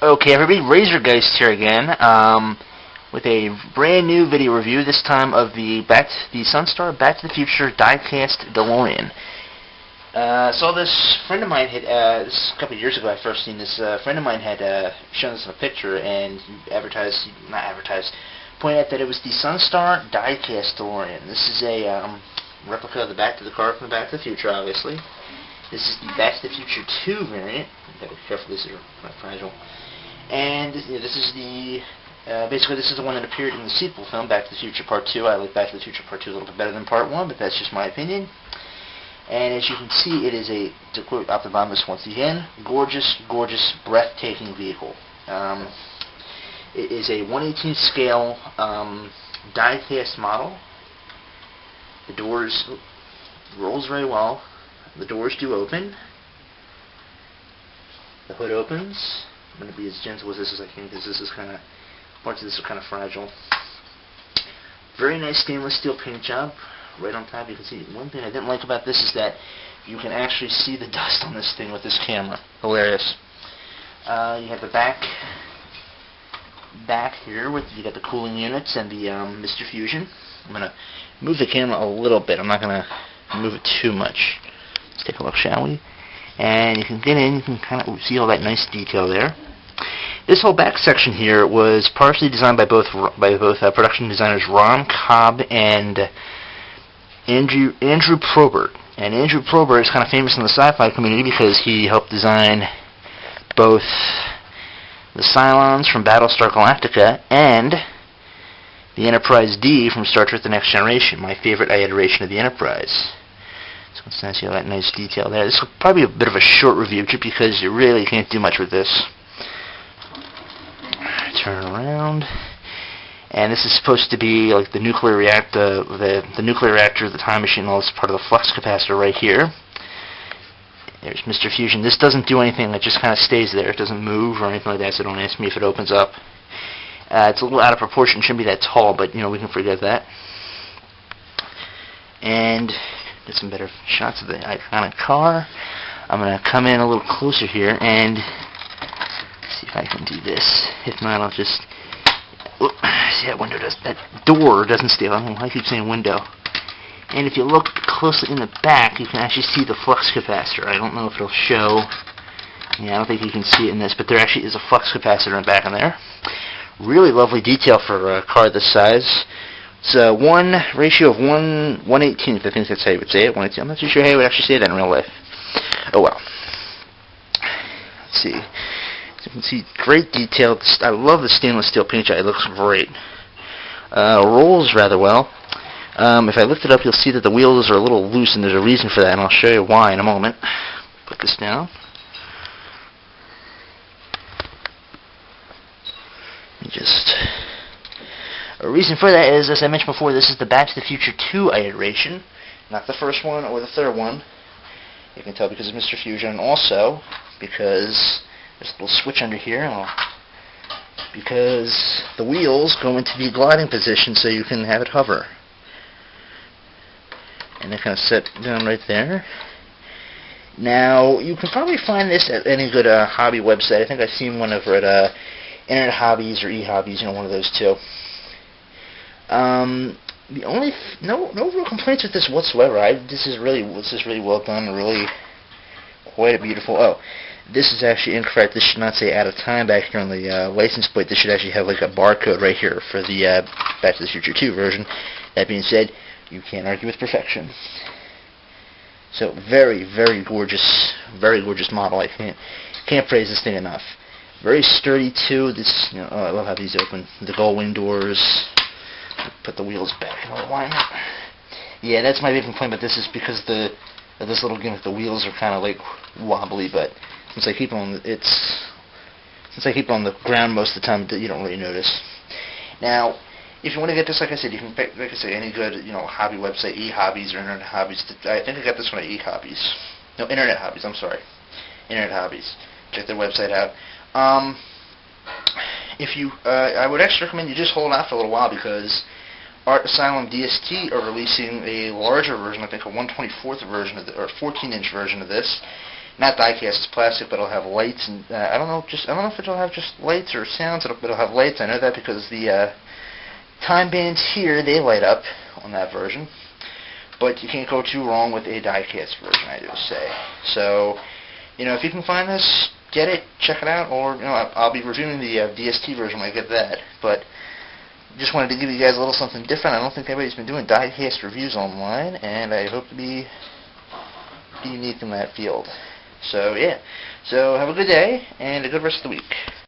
Okay, everybody, Razorgeist here again, with a brand new video review, this time of the Sunstar Back to the Future die-cast DeLorean. So this friend of mine had, this is a couple of years ago I first seen this, friend of mine had shown us a picture and pointed out that it was the Sunstar die-cast DeLorean. This is a replica of the car from the Back to the Future, obviously. This is the Back to the Future 2 variant. You gotta be careful, this is quite fragile. And this is the, basically this is the one that appeared in the sequel film, Back to the Future Part 2. I like Back to the Future Part 2 a little bit better than Part 1, but that's just my opinion. And as you can see, it is a, to quote Optimus once again, gorgeous, gorgeous, breathtaking vehicle. It is a 1/18 scale die-cast model. The doors rolls very well. The doors do open. The hood opens. I'm going to be as gentle as this as I can because this is kind of, parts of this are kind of fragile. Very nice stainless steel paint job. Right on top you can see, one thing I didn't like about this is that you can actually see the dust on this thing with this camera. Hilarious. You have the back here with, you got the cooling units and the Mr. Fusion. I'm going to move the camera a little bit. I'm not going to move it too much. Let's take a look, shall we? And you can get in, you can kind of see all that nice detail there. This whole back section here was partially designed by both production designers Ron Cobb and Andrew Probert. And Andrew Probert is kind of famous in the sci-fi community because he helped design both the Cylons from Battlestar Galactica and the Enterprise D from Star Trek The Next Generation, my favorite iteration of the Enterprise. So it's nice to see all that nice detail there. This will probably be a bit of a short review just because you really can't do much with this. Turn around. And this is supposed to be like the nuclear reactor, the nuclear reactor, the time machine, all this part of the flux capacitor right here. There's Mr. Fusion. This doesn't do anything, it just kind of stays there. It doesn't move or anything like that, so don't ask me if it opens up. It's a little out of proportion, shouldn't be that tall, but you know, we can forget that. And get some better shots of the iconic car. I'm going to come in a little closer here and see if I can do this. If not, I'll just... see, that door doesn't stay on. I keep saying window. And if you look closely in the back, you can actually see the flux capacitor. I don't know if it'll show. Yeah, I don't think you can see it in this, but there actually is a flux capacitor in the back in there. Really lovely detail for a car this size. It's a ratio of 1/18. I think that's how you would say it. 1/18. I'm not too sure how you would actually say that in real life. Oh well. Let's see. As you can see, great detail. I love the stainless steel paint job. It looks great. Rolls rather well. If I lift it up, you'll see that the wheels are a little loose, and there's a reason for that, and I'll show you why in a moment. Put this down. A reason for that is, as I mentioned before, this is the Back to the Future 2 iteration, not the first one or the third one. You can tell because of Mr. Fusion, and also because there's a little switch under here, because the wheels go into the gliding position so you can have it hover. And they kind of set down right there. Now, you can probably find this at any good hobby website. I think I've seen one over at Internet Hobbies or eHobbies, you know, one of those two. The only no real complaints with this whatsoever. This is really well done. Really quite a beautiful. Oh, this is actually incorrect. This should not say out of time back here on the license plate. This should actually have like a barcode right here for the Back to the Future 2 version. That being said, you can't argue with perfection. So very gorgeous model. I can't praise this thing enough. Very sturdy too. This, you know, oh, I love how these open. The gull-wing doors. Put the wheels back in alignment. Yeah, that's my big complaint, but this is because of this little gimmick. The wheels are kind of like wobbly, but since I keep them on the ground most of the time, you don't really notice. Now, if you want to get this, like I said, you can pick, like I say, any good, you know, hobby website, eHobbies or Internet Hobbies. I think I got this one at eHobbies. No, Internet Hobbies. I'm sorry, Internet Hobbies. Check their website out. I would actually recommend you just hold out for a little while because Art Asylum DST are releasing a larger version, I think a 1/24 version of or 14-inch version of this, not die-cast, it's plastic, but it'll have lights, and I don't know if it'll have just lights or sounds. It'll have lights. I know that because the time bands here, they light up on that version. But you can't go too wrong with a die-cast version, I do say. So, if you can find this, get it, check it out, or I'll be reviewing the DST version when I get that. But just wanted to give you guys a little something different. I don't think anybody's been doing die-cast reviews online, and I hope to be unique in that field. So yeah, so have a good day and a good rest of the week.